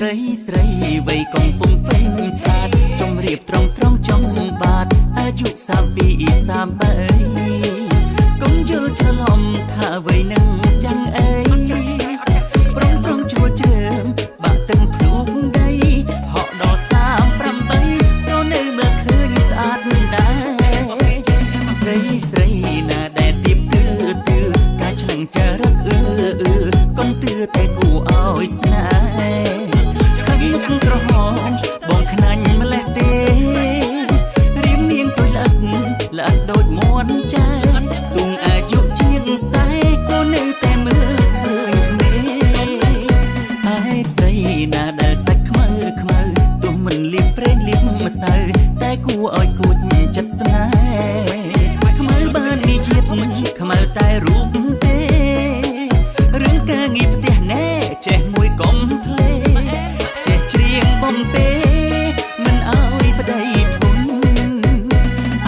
ស្រីស្រីវ័យកំពុងពេញស្អាតចំរៀបត្រង់ត្រង់ចង់បាតអាយុ32 33កុំយល់ច្រឡំថាវ័យនឹងចាំងអីប្រងប្រងជួលជ្រើមបាក់ទឹកភ្លុកដីហក់ដល់38ក៏នៅមើលឃើញស្អាតមិនដែរស្រីស្រីណាដែលទៀបទឿការឆ្លងចរិតកុំទឿតែគួរឲ្យស្នេហ៍ខាងមុខក្រហមបងខ្នាញ់ម្លេះទេរៀមនាងទៅល្អិតដូចមួនចាទុំអាយុជាង40ក៏នៅតែមើលឃើញក្មេងហើយស្រីណាដែលសាច់ខ្មៅទោះមិនលៀបប្រេងលៀបម្សៅតែគួរឲ្យគួចចិត្តស្នេហ៍ខ្មៅបាននិយាយខ្មៅតែរូបទេរឿងការងារផ្ទះណែចេះមួយកុំភ្លេចេះច្រៀងបំពេមិនឲ្យប្តីធន់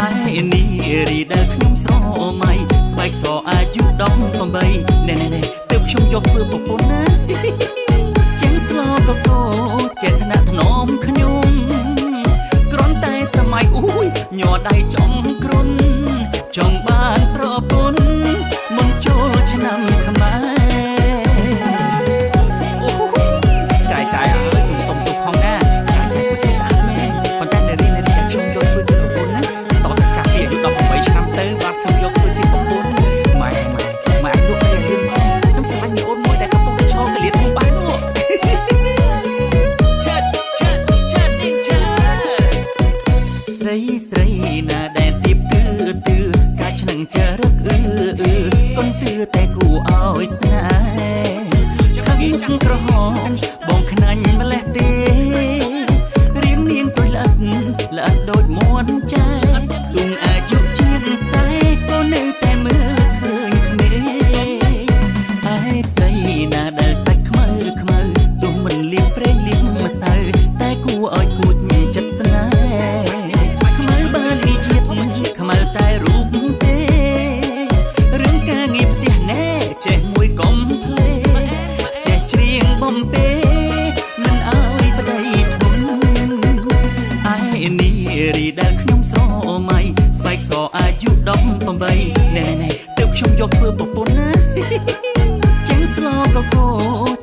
ឯនេះរីដែលខ្ញុំស្រមៃស្បែកសអាយុ18ណែទើបខ្ញុំយកធ្វើប្រពន្ធណាចេញស្លកកោចេះថ្នាក់ថ្នមខ្ញុំគ្រាន់តែសម័យញ័រដៃចំគ្រុនចង់បានប្រពន្ធមុនចូលឆ្នាំខ្មែរចាយអើយទុំសុំទុកផងណាចាយពុទ្ធស្អាតមែនប៉ុន្តែនារីដែលខ្ញុំយកធ្វើជាប្រពន្ធណាតោះតែចាស់ពីអាយុ18ឆ្នាំទៅបាទខ្ញុំយកធ្វើជាប្រពន្ធម៉ែអាយុតែលឿនខ្ញុំស្រឡាញ់អូនមួយដែលកំពុងតែឈរកលៀនក្នុងបាននោះស្រីស្រីណាដែលទៀបទឿការឆ្នឹងចរិតកុំទឿតែគួរឲ្យស្នេហ៍ខាងមុខក្រហមបងខ្នាញ់ម្លេះទេរៀមនាងទៅល្អិតដូចមួនចាទុំអាយុជាង40ក៏នៅតែមើលឃើញក្មេងហើយស្រីណាដែលសាច់ខ្មៅទោះមិនលៀបប្រេងលៀបម្សៅតែគួរឲ្យគួចចិត្តស្នេហ៍ខ្មៅបាននិយាយខ្មៅតែរូបទេរឿងការងារផ្ទះណែចេះមួយកុំភ្លេចេះច្រៀងបំពេមិនឲ្យប្តីធន់ឯនេះរីដែលខ្ញុំស្រមៃស្បែកសអាយុ18ណែទើបខ្ញុំយកធ្វើប្រពន្ធណាចេញស្លកកោ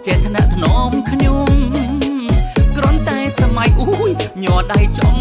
ចេះថ្នាក់ថ្នមខ្ញុំគ្រាន់តែសម័យញ័រដៃចំ